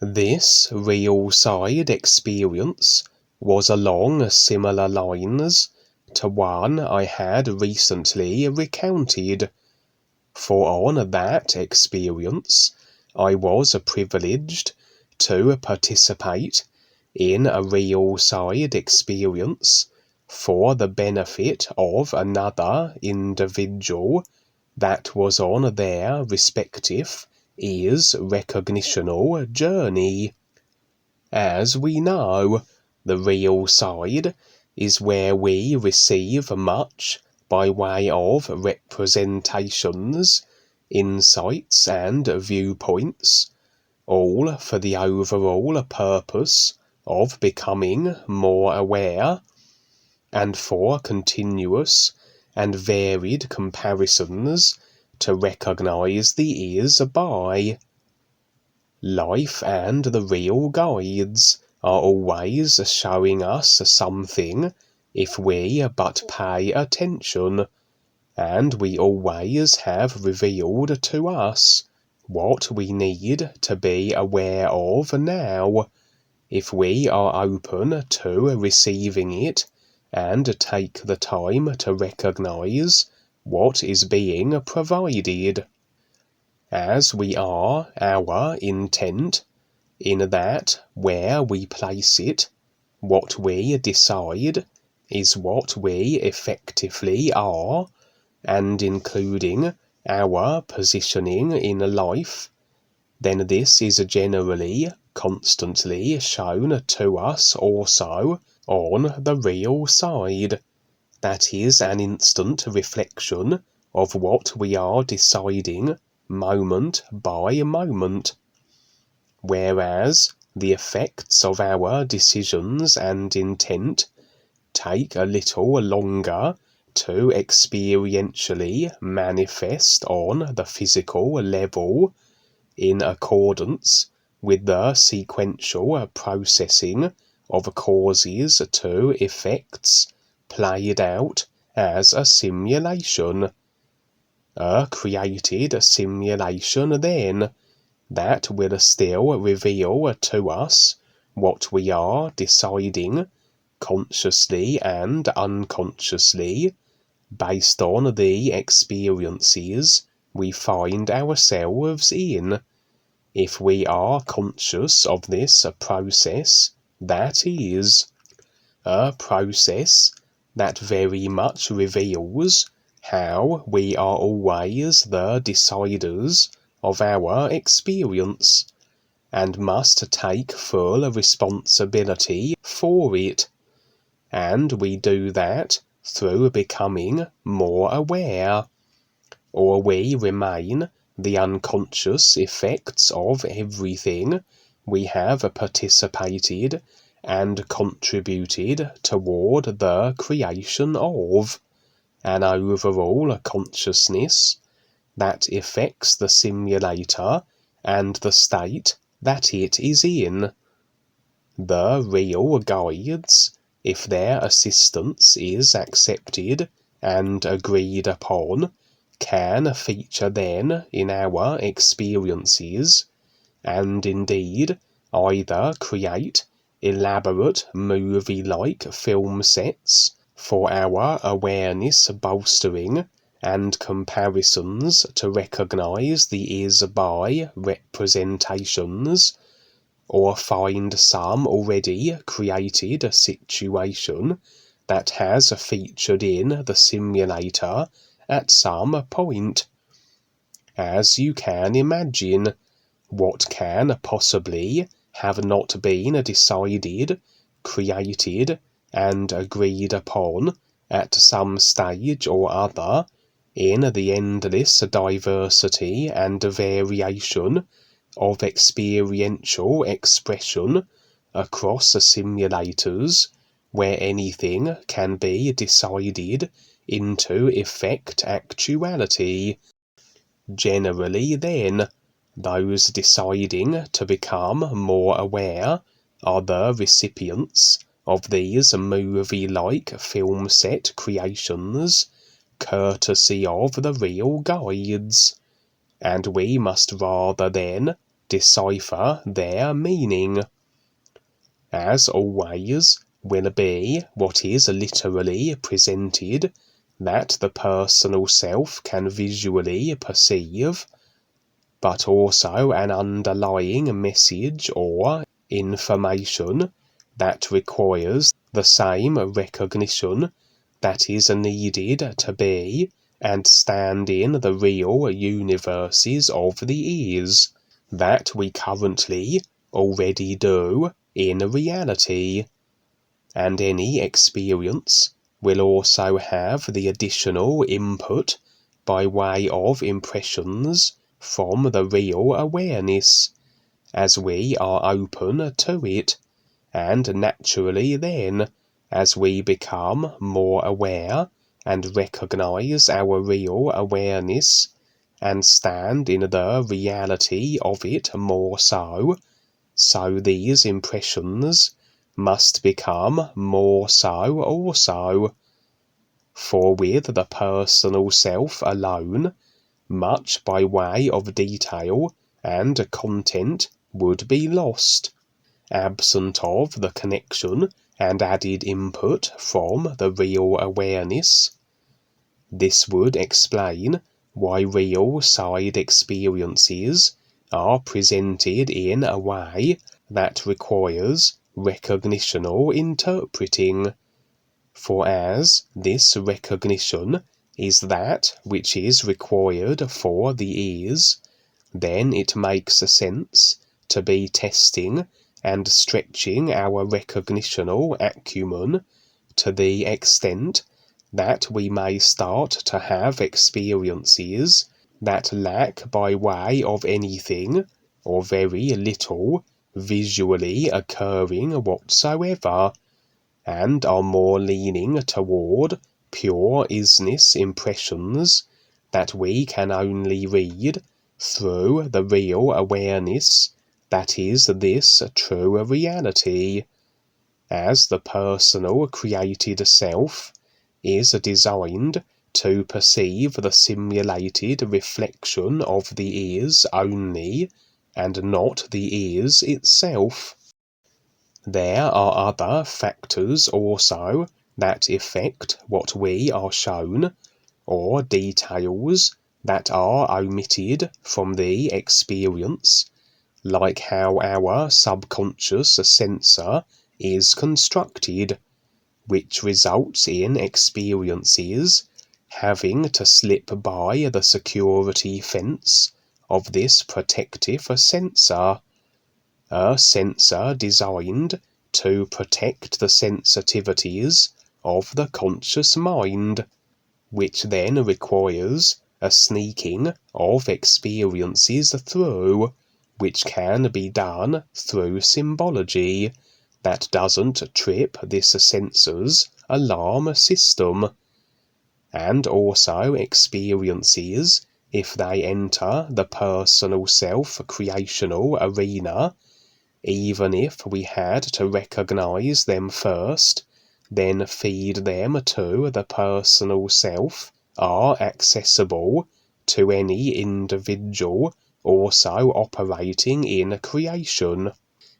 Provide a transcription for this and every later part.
This real-side experience was along similar lines to one I had recently recounted, for on that experience I was privileged to participate in a real-side experience for the benefit of another individual that was on their respective ears recognitional journey. As we know, the real side is where we receive much by way of representations, insights and viewpoints, all for the overall purpose of becoming more aware, and for continuous and varied comparisons to recognize the ears by. Life and the real guides are always showing us something if we but pay attention, and we always have revealed to us what we need to be aware of now, if we are open to receiving it and take the time to recognize what is being provided. As we are our intent, in that where we place it, what we decide is what we effectively are, and including our positioning in life, then this is generally constantly shown to us also on the real side. That is an instant reflection of what we are deciding moment by moment, whereas the effects of our decisions and intent take a little longer to experientially manifest on the physical level, in accordance with the sequential processing of causes to effects played out as a simulation. A created simulation, then, that will still reveal to us what we are deciding, consciously and unconsciously, based on the experiences we find ourselves in, if we are conscious of this process, that is, a process that very much reveals how we are always the deciders of our experience, and must take full responsibility for it, and we do that through becoming more aware, or we remain the unconscious effects of everything we have participated and contributed toward the creation of, an overall consciousness that affects the simulator and the state that it is in. The real guides, if their assistance is accepted and agreed upon, can feature then in our experiences, and indeed either create elaborate movie-like film sets for our awareness bolstering and comparisons to recognize the is-by representations, or find some already created situation that has featured in the simulator at some point. As you can imagine, what can possibly have not been decided, created, and agreed upon at some stage or other in the endless diversity and variation of experiential expression across simulators, where anything can be decided into effect actuality. Generally, then, those deciding to become more aware are the recipients of these movie-like film set creations, courtesy of the real guides, and we must rather then decipher their meaning. As always, will be what is literally presented that the personal self can visually perceive, but also an underlying message or information that requires the same recognition that is needed to be and stand in the real universes of the is, that we currently already do in reality. And any experience will also have the additional input by way of impressions from the real awareness, as we are open to it, and naturally then, as we become more aware and recognize our real awareness and stand in the reality of it more so these impressions must become more so also. For with the personal self alone, much by way of detail and content would be lost, absent of the connection and added input from the real awareness. This would explain why real side experiences are presented in a way that requires recognitional interpreting. For as this recognition is that which is required for the is, then it makes sense to be testing and stretching our recognitional acumen to the extent that we may start to have experiences that lack by way of anything or very little visually occurring whatsoever, and are more leaning toward pure isness impressions that we can only read through the real awareness that is this true reality, as the personal created self is designed to perceive the simulated reflection of the is only, and not the is itself. There are other factors also that affect what we are shown, or details that are omitted from the experience, like how our subconscious sensor is constructed, which results in experiences having to slip by the security fence of this protective sensor, a sensor designed to protect the sensitivities of the conscious mind, which then requires a sneaking of experiences through, which can be done through symbology, that doesn't trip this sensor's alarm system. And also experiences, if they enter the personal self-creational arena, even if we had to recognize them first, then feed them to the personal self, are accessible to any individual also operating in creation,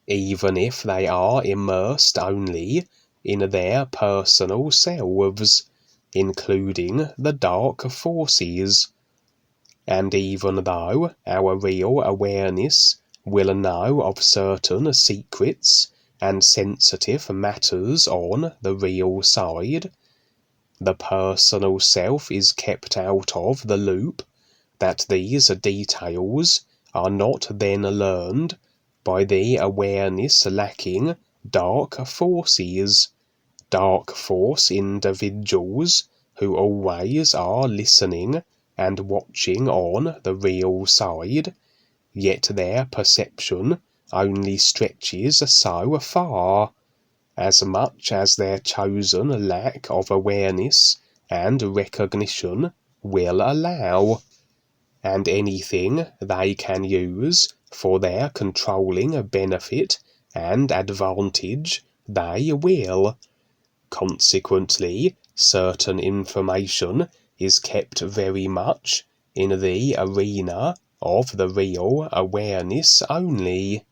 even if they are immersed only in their personal selves, including the dark forces. And even though our real awareness will know of certain secrets and sensitive matters on the real side, the personal self is kept out of the loop, that these details are not then learned by the awareness lacking dark forces, dark force individuals who always are listening and watching on the real side, yet their perception only stretches so far, as much as their chosen lack of awareness and recognition will allow, and anything they can use for their controlling benefit and advantage they will. Consequently, certain information is kept very much in the arena of the real awareness only.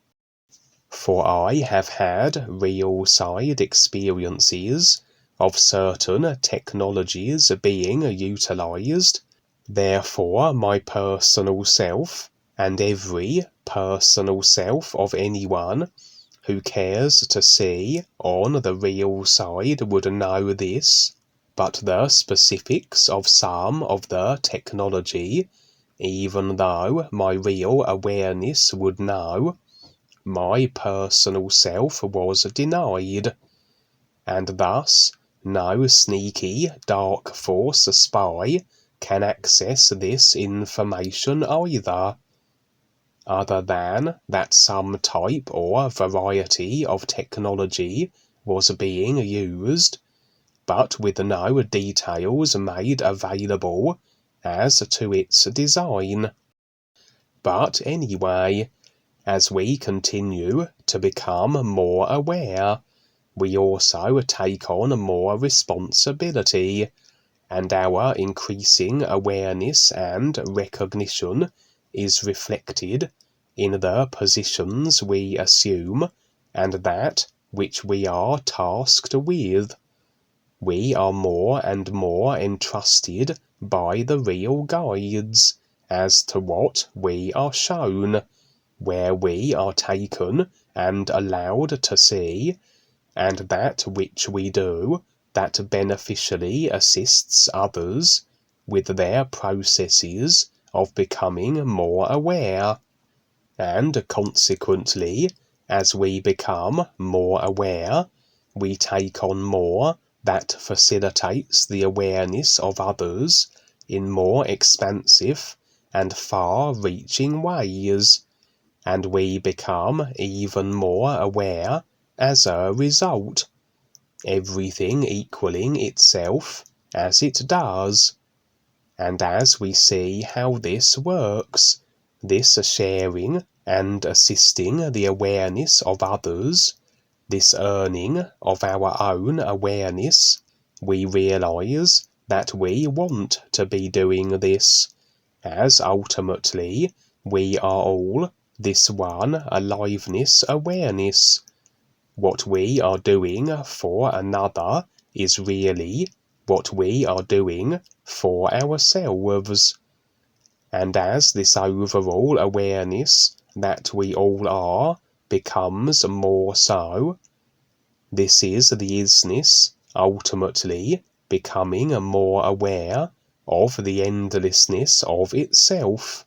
For I have had real-side experiences of certain technologies being utilized. Therefore, my personal self, and every personal self of anyone who cares to see on the real side would know this. But the specifics of some of the technology, even though my real awareness would know, my personal self was denied, and thus no sneaky dark force spy can access this information either, other than that some type or variety of technology was being used, but with no details made available as to its design. But anyway, as we continue to become more aware, we also take on more responsibility, and our increasing awareness and recognition is reflected in the positions we assume and that which we are tasked with. We are more and more entrusted by the real guides as to what we are shown, where we are taken and allowed to see, and that which we do that beneficially assists others with their processes of becoming more aware. And consequently, as we become more aware, we take on more that facilitates the awareness of others in more expansive and far-reaching ways, and we become even more aware as a result, everything equaling itself as it does. And as we see how this works, this sharing and assisting the awareness of others, this earning of our own awareness, we realize that we want to be doing this, as ultimately we are all this one aliveness awareness. What we are doing for another is really what we are doing for ourselves. And as this overall awareness that we all are becomes more so, this is the isness ultimately becoming more aware of the endlessness of itself.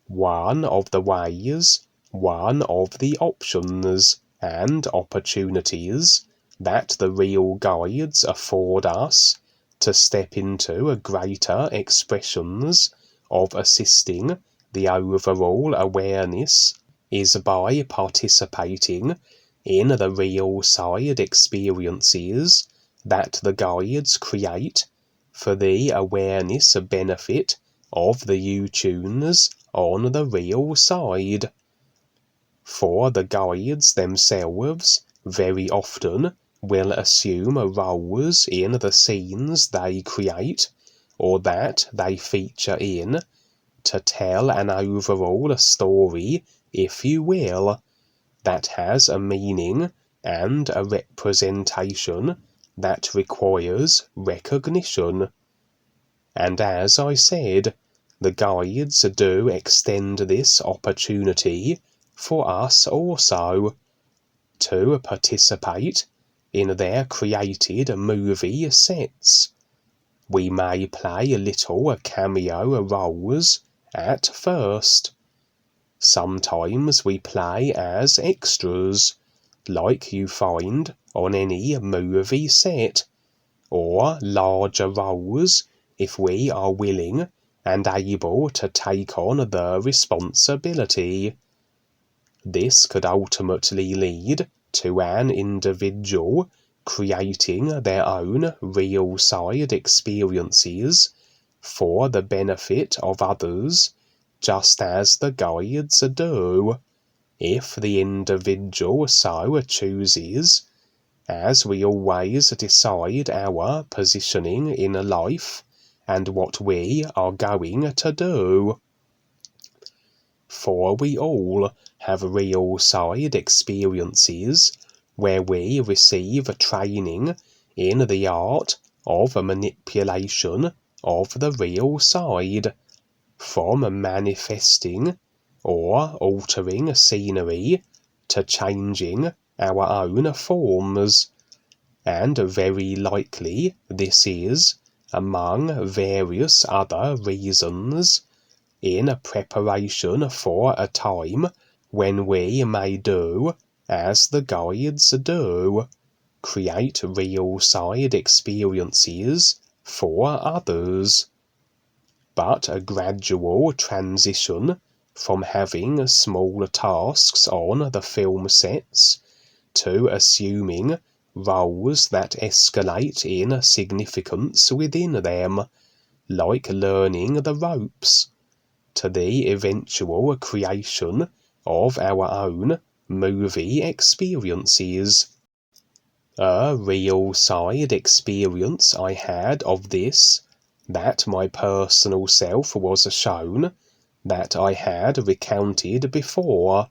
One of the ways, one of the options and opportunities that the real guides afford us to step into greater expressions of assisting the overall awareness is by participating in the real side experiences that the guides create for the awareness benefit of the U-tunes on the real side. For the guides themselves very often will assume roles in the scenes they create, or that they feature in, to tell an overall story, if you will, that has a meaning and a representation that requires recognition. And as I said, the guides do extend this opportunity for us also, to participate in their created movie sets. We may play little cameo roles at first. Sometimes we play as extras, like you find on any movie set, or larger roles if we are willing and able to take on the responsibility. This could ultimately lead to an individual creating their own real side experiences for the benefit of others, just as the guides do, if the individual so chooses, as we always decide our positioning in life and what we are going to do. for we all have real side experiences where we receive training in the art of manipulation of the real side, from manifesting or altering scenery to changing our own forms, and very likely this is, among various other reasons, in preparation for a time when we may do as the guides do, create real side experiences for others. But a gradual transition from having small tasks on the film sets to assuming roles that escalate in significance within them, like learning the ropes, to the eventual creation of our own movie experiences. A real side experience I had of this, that my personal self was shown, that I had recounted before,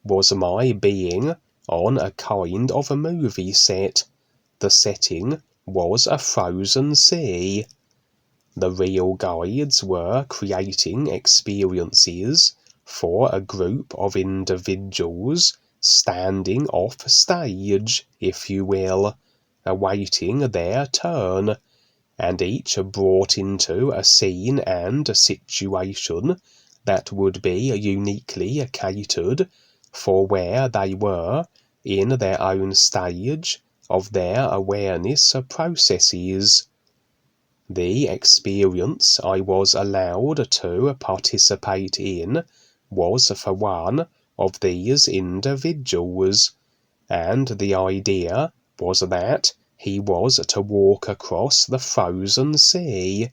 was my being on a kind of a movie set. The setting was a frozen sea. The real guides were creating experiences for a group of individuals standing off stage, if you will, awaiting their turn, and each brought into a scene and a situation that would be uniquely catered for where they were in their own stage of their awareness processes. The experience I was allowed to participate in was for one of these individuals, and the idea was that he was to walk across the frozen sea,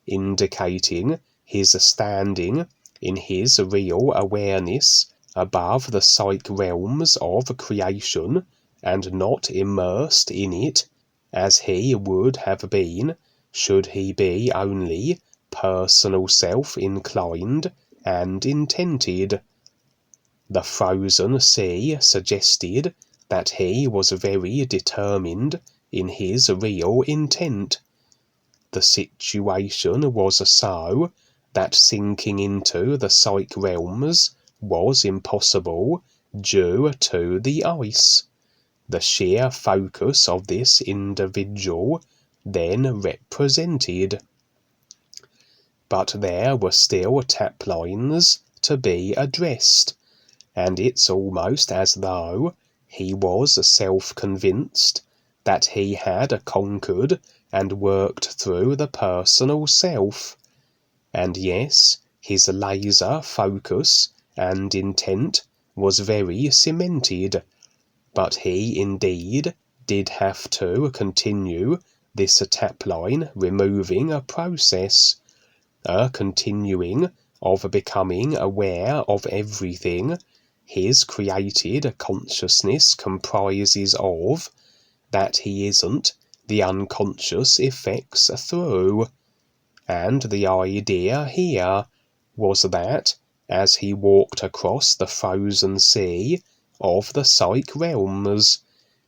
indicating his standing in his real awareness above the psych realms of creation and not immersed in it as he would have been should he be only personal self-inclined and intented. The frozen sea suggested that he was very determined in his real intent. The situation was so that sinking into the psych realms was impossible due to the ice. The sheer focus of this individual then represented. But there were still tap lines to be addressed, and it's almost as though he was self-convinced that he had conquered and worked through the personal self. And yes, his laser focus and intent was very cemented, but he indeed did have to continue this tap line removing a process, a continuing of becoming aware of everything his created consciousness comprises of, that he isn't the unconscious effects through. And the idea here was that as he walked across the frozen sea of the psych realms,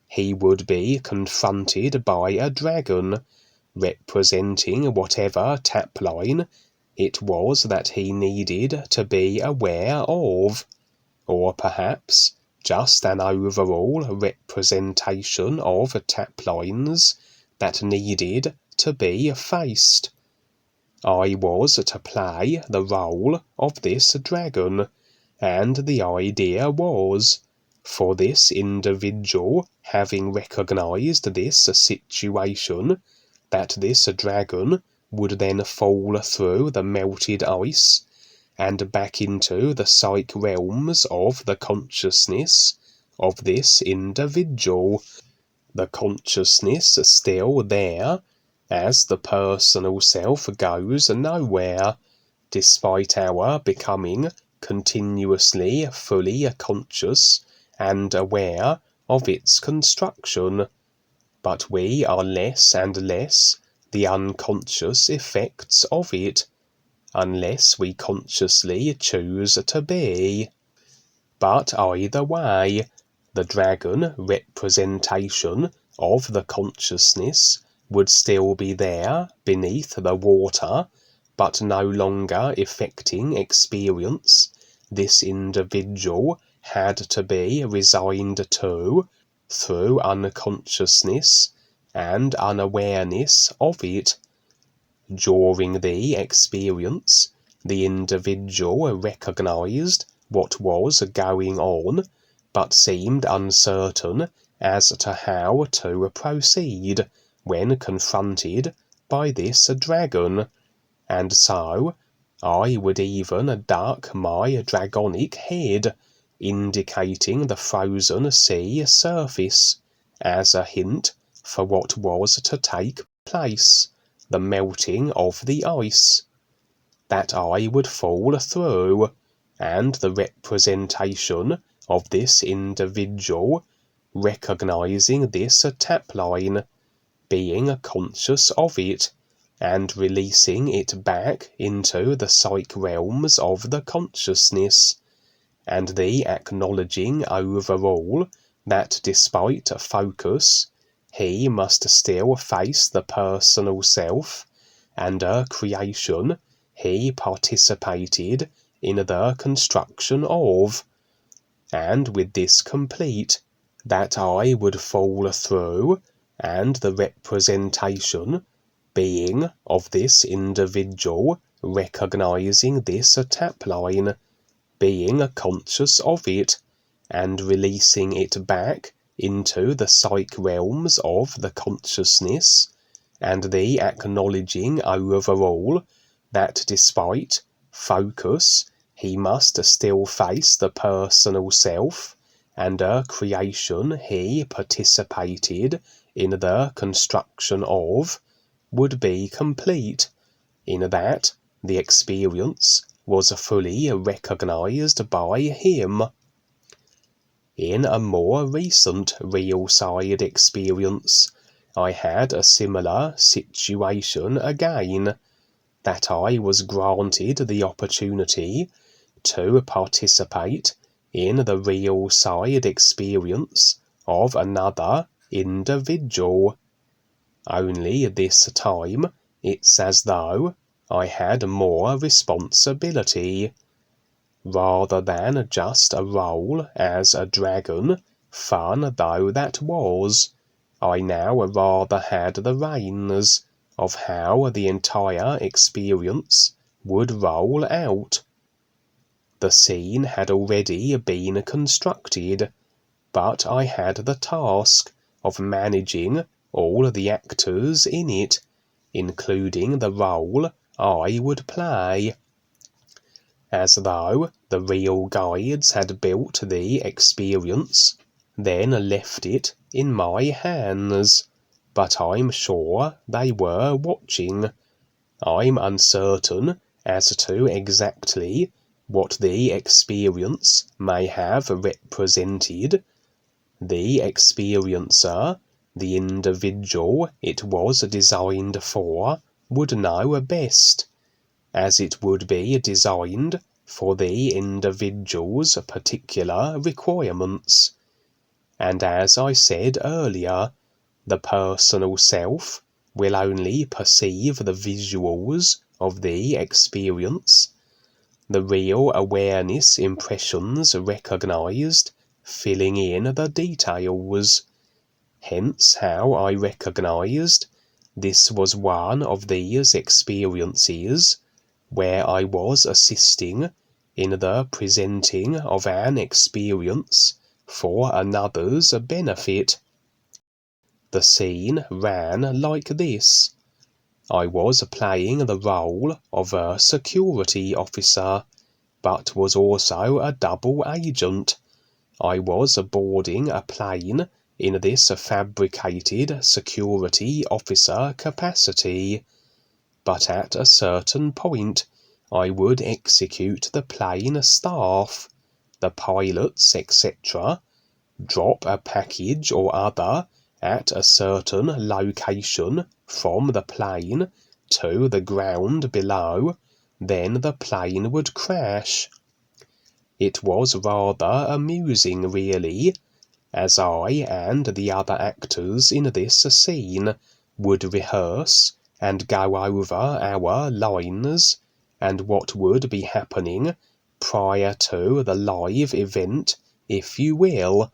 he would be confronted by a dragon, representing whatever tap line it was that he needed to be aware of, or perhaps just an overall representation of tap lines that needed to be faced. I was to play the role of this dragon, and the idea was, for this individual having recognized this situation, that this dragon would then fall through the melted ice and back into the psych realms of the consciousness of this individual, the consciousness still there, as the personal self goes nowhere, despite our becoming continuously fully conscious and aware of its construction. But we are less and less the unconscious effects of it. unless we consciously choose to be. But either way, the dragon representation of the consciousness would still be there beneath the water, but no longer affecting experience. This individual had to be resigned to through unconsciousness and unawareness of it. During the experience, the individual recognized what was going on, but seemed uncertain as to how to proceed when confronted by this dragon, and so I would even duck my dragonic head, indicating the frozen sea surface, as a hint for what was to take place, the melting of the ice, that I would fall through, and the representation of this individual, recognizing this tap line, being conscious of it, and releasing it back into the psych realms of the consciousness, and the acknowledging overall that despite focus, he must still face the personal self, and a creation he participated in the construction of, and with this complete, that I would fall through, and the representation being of this individual recognizing this tap line, being conscious of it, and releasing it back into the psych realms of the consciousness, and the acknowledging overall that despite focus he must still face the personal self, and a creation he participated in the construction of, would be complete, in that the experience was fully recognized by him. In a more recent real side experience, I had a similar situation again, that I was granted the opportunity to participate in the real side experience of another individual. Only this time it's as though I had more responsibility. Rather than just a role as a dragon, fun though that was, I now rather had the reins of how the entire experience would roll out. The scene had already been constructed, but I had the task of managing all the actors in it, including the role I would play. As though the real guides had built the experience, then left it in my hands, but I'm sure they were watching. I'm uncertain as to exactly what the experience may have represented. The experiencer, the individual it was designed for, would know best, as it would be designed for the individual's particular requirements. And as I said earlier, the personal self will only perceive the visuals of the experience, the real awareness impressions recognized, filling in the details. Hence how I recognized this was one of these experiences where I was assisting in the presenting of an experience for another's benefit. The scene ran like this. I was playing the role of a security officer, but was also a double agent. I was boarding a plane in this fabricated security officer capacity, but at a certain point I would execute the plane staff, the pilots, etc., drop a package or other at a certain location from the plane to the ground below, then the plane would crash. It was rather amusing, really, as I and the other actors in this scene would rehearse and go over our lines and what would be happening prior to the live event, if you will.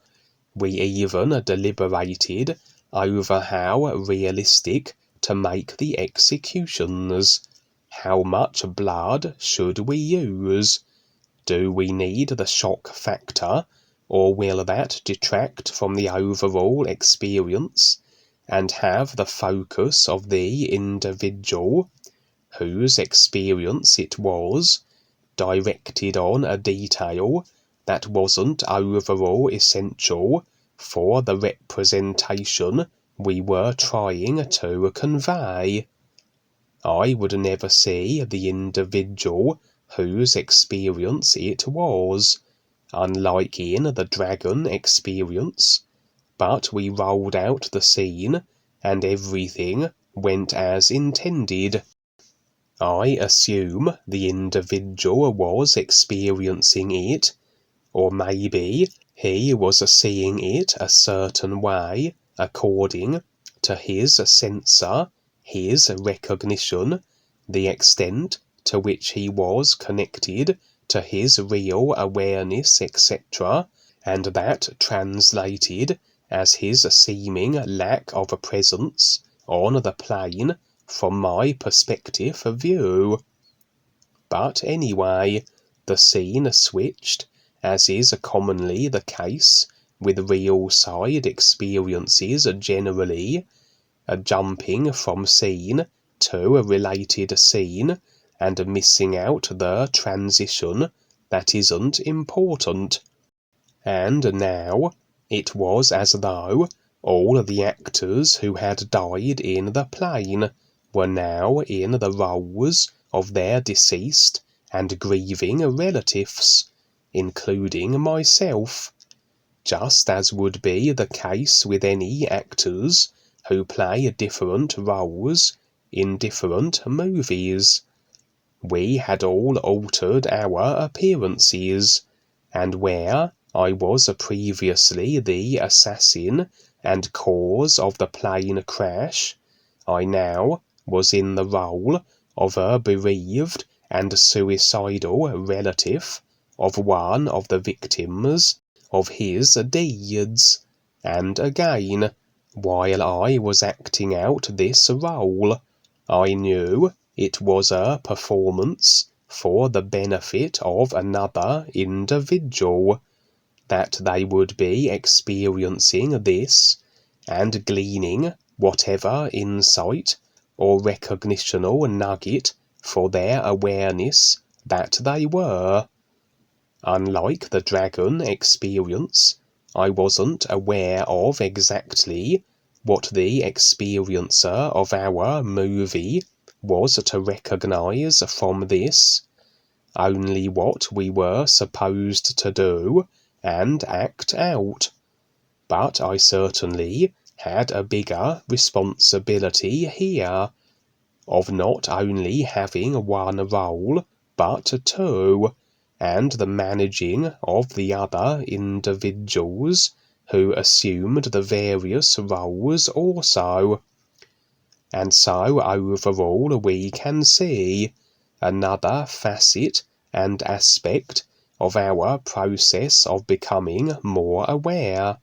We even deliberated over how realistic to make the executions. How much blood should we use? Do we need the shock factor, or will that detract from the overall experience and have the focus of the individual, whose experience it was, directed on a detail that wasn't overall essential for the representation we were trying to convey? I would never see the individual whose experience it was, unlike in the dragon experience, but we rolled out the scene and everything went as intended. I assume the individual was experiencing it, or maybe he was seeing it a certain way according to his sensor, his recognition, the extent to which he was connected to his real awareness, etc., and that translated as his seeming lack of a presence on the plane from my perspective of view. But anyway, the scene switched, as is commonly the case with real side experiences generally, jumping from scene to a related scene and missing out the transition that isn't important. And now it was as though all the actors who had died in the plane were now in the roles of their deceased and grieving relatives, including myself, just as would be the case with any actors who play different roles in different movies. We had all altered our appearances, and where I was previously the assassin and cause of the plane crash, I now was in the role of a bereaved and suicidal relative of one of the victims of his deeds. And again, while I was acting out this role, I knew it was a performance for the benefit of another individual, that they would be experiencing this and gleaning whatever insight or recognitional nugget for their awareness that they were. Unlike the dragon experience, I wasn't aware of exactly what the experiencer of our movie was to recognize from this, only what we were supposed to do and act out. But I certainly had a bigger responsibility here, of not only having one role, but two, and the managing of the other individuals who assumed the various roles also. And so overall we can see another facet and aspect of our process of becoming more aware,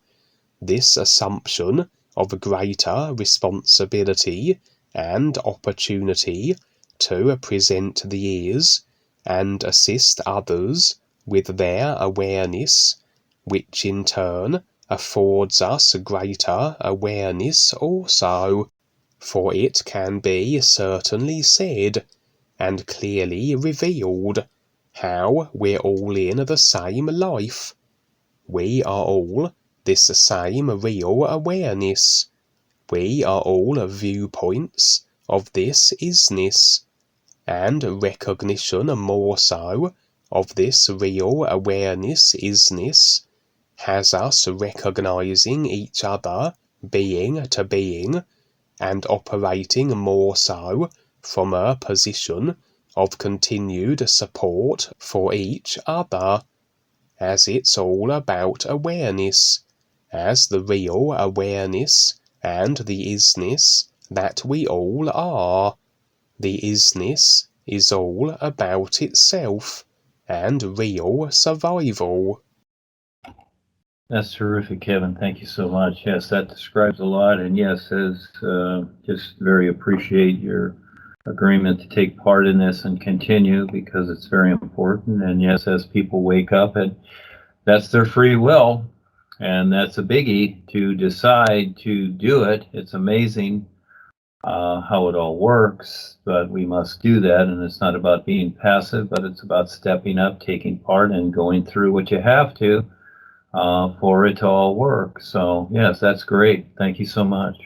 this assumption of greater responsibility and opportunity to present the ears and assist others with their awareness, which in turn affords us greater awareness also. For it can be certainly said, and clearly revealed, how we're all in the same life. We are all this same real awareness. We are all viewpoints of this isness, and recognition more so of this real awareness isness has us recognizing each other being to being, and operating more so from a position of continued support for each other, as it's all about awareness, as the real awareness and the isness that we all are. The isness is all about itself and real survival. That's terrific, Kevin. Thank you so much. Yes, that describes a lot. And yes, just very appreciate your agreement to take part in this and continue, because it's very important. And yes, as people wake up, and that's their free will, and that's a biggie to decide to do it. It's amazing how it all works, but we must do that. And it's not about being passive, but it's about stepping up, taking part, and going through what you have to for it to all work. So yes, that's great. Thank you so much.